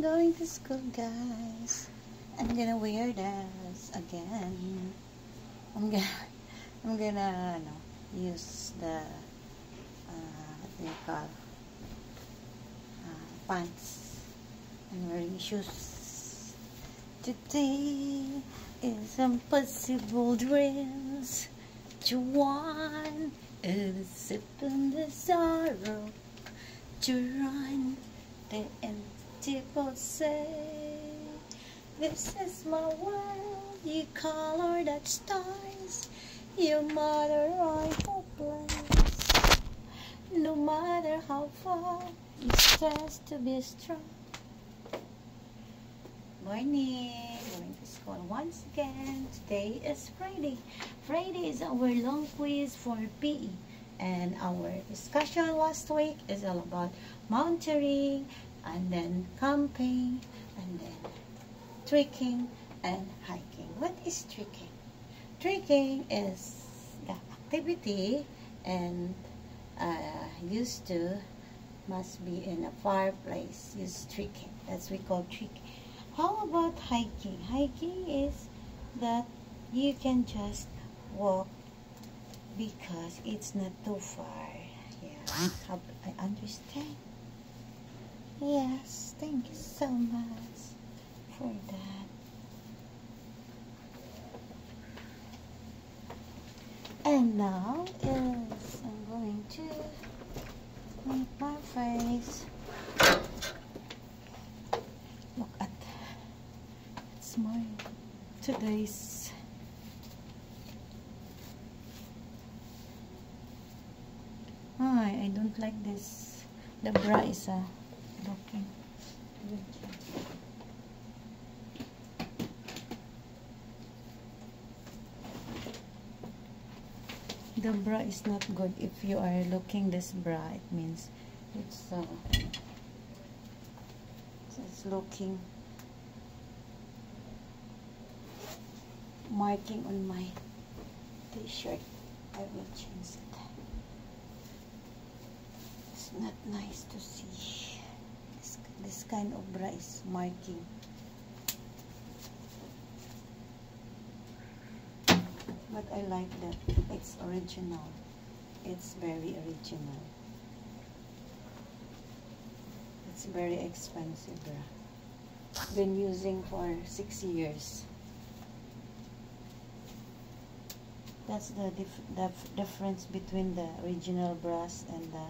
going to school, guys. I'm gonna wear this again. I'm gonna use the what do you call pants. I'm wearing shoes. Today is impossible dreams. One is sip in the sorrow to run. The empty boat say, this is my world. You color that stars. Your mother I hopeless. No matter how far, you test to be strong. Morning, going to school once again. Today is Friday. Friday is our long quiz for PE. And our discussion last week is all about mountaineering, and then camping, and then trekking and hiking. What is trekking? Trekking is the activity and used to must be in a far place. Use trekking. That's we call trekking. How about hiking? Hiking is that you can just walk because it's not too far. Yeah, I understand. Yes, thank you so much for that. And now is I'm going to make my face. Look at it's my today's I don't like this. The bra is looking good. The bra is not good. If you are looking this bra, it means it's looking marking on my t-shirt. I will change it. It's not nice to see. This kind of bra is marking. But I like that. It's original. It's very original. It's very expensive bra. Been using for 6 years. That's the difference between the original bras and the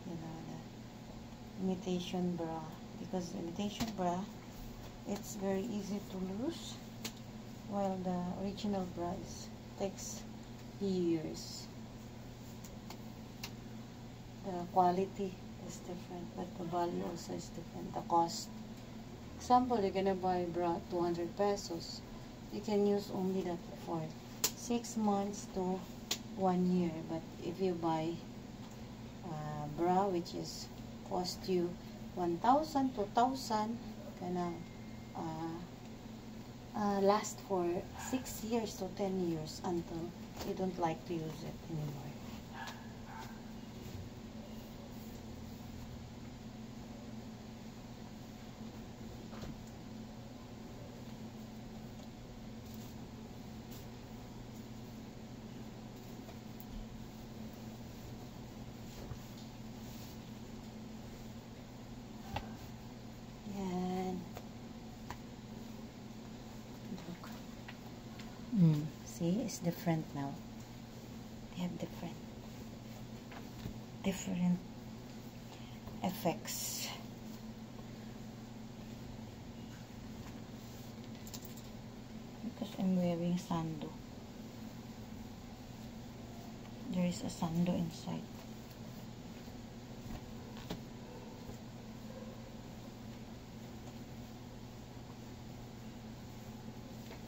the imitation bra. Because imitation bra, it's very easy to lose, while the original bra takes years. The quality is different, but the value also is different. The cost. Example, you're gonna buy bra 200 pesos. You can use only that for 6 months to 1 year. But if you buy bra which is cost you 1,000, 2,000, gonna last for 6 years to 10 years until you don't like to use it anymore. See, it's different now. They have different effects. Because I'm wearing sando. There is a sando inside.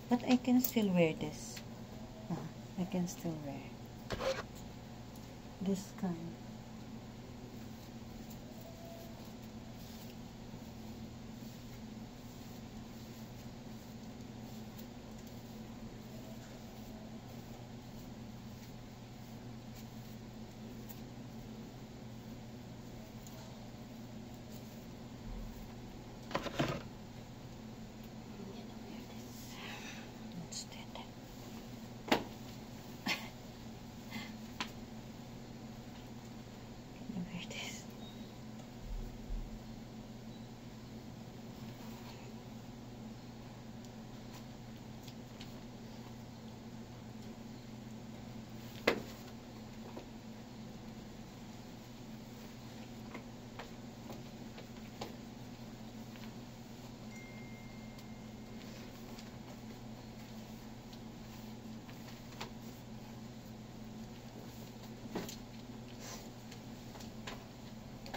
But I can still wear this. I can still wear this kind.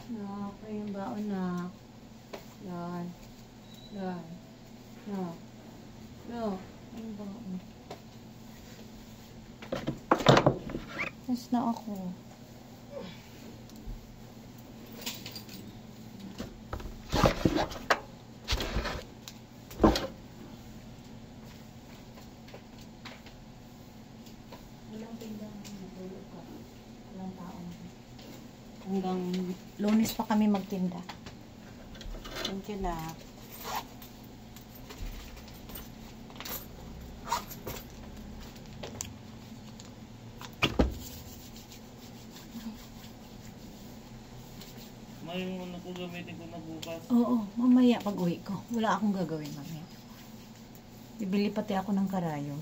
Nak, ay yung baon na. Yan. Yan. No. No. Ay yung baon. Yes na ako. Walang tindahan. Natulog ka. Walang taon. Hanggang Lunes pa kami magtinda. Thank you, Nak. May yung ano ko gamitin ko na bukas. Oo, mamaya pag uwi ko. Wala akong gagawin mamaya. Bibili pati ako ng karayo.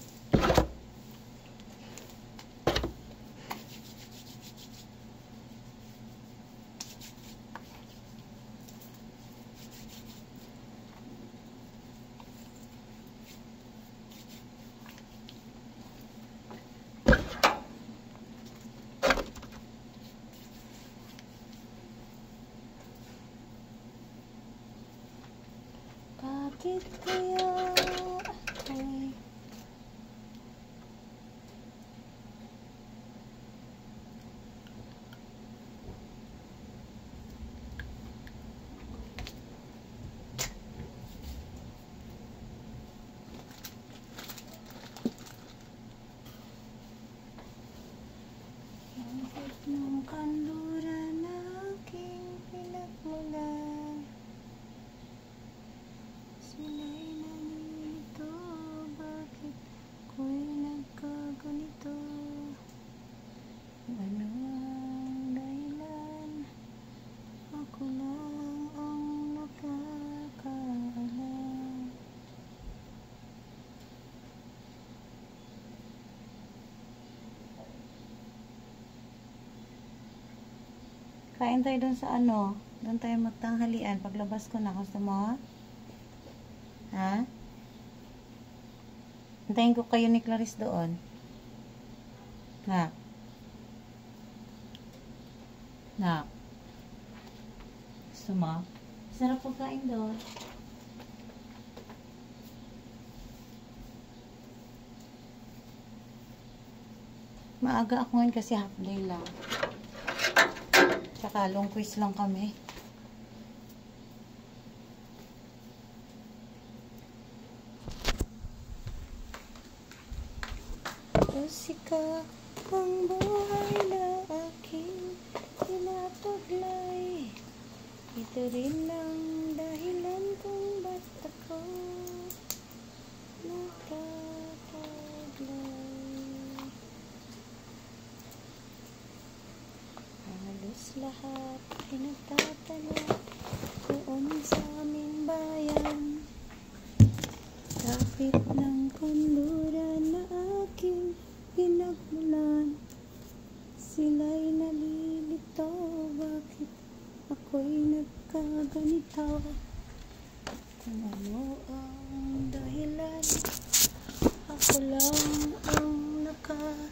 Bakit kaya ako'y bakit ng kanluran na aking pinagmulan? Sila'y nalilito, bakit ako'y nagkaganito? Ano ang dahilan? Ako lang ang nakakaalam. Kain tayo dun sa ano? Doon tayo magtanghalian. Paglabas ko na, gusto mo? Ha? Antayin ko kayo ni Clarice doon. Nak. Nak. Gusto mo? Sarap pagkain doon. Maaga ako ngayon kasi half day lang. Tsaka long quiz lang kami. Musika ang buhay na aking tinataglay. Ito rin ang dahilan kung ba't ako nakataglay. Halos lahat ay nagtatanong doon sa aming bayan. Kapit ng kanluran na aking pinagmulan, sila'y nalilito, bakit ako'y nagkaganito? Kung ano ang dahilan, ako lang ang nakakaalam.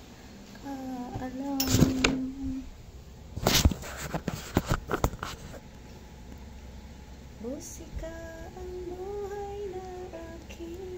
Musika ang buhay na aking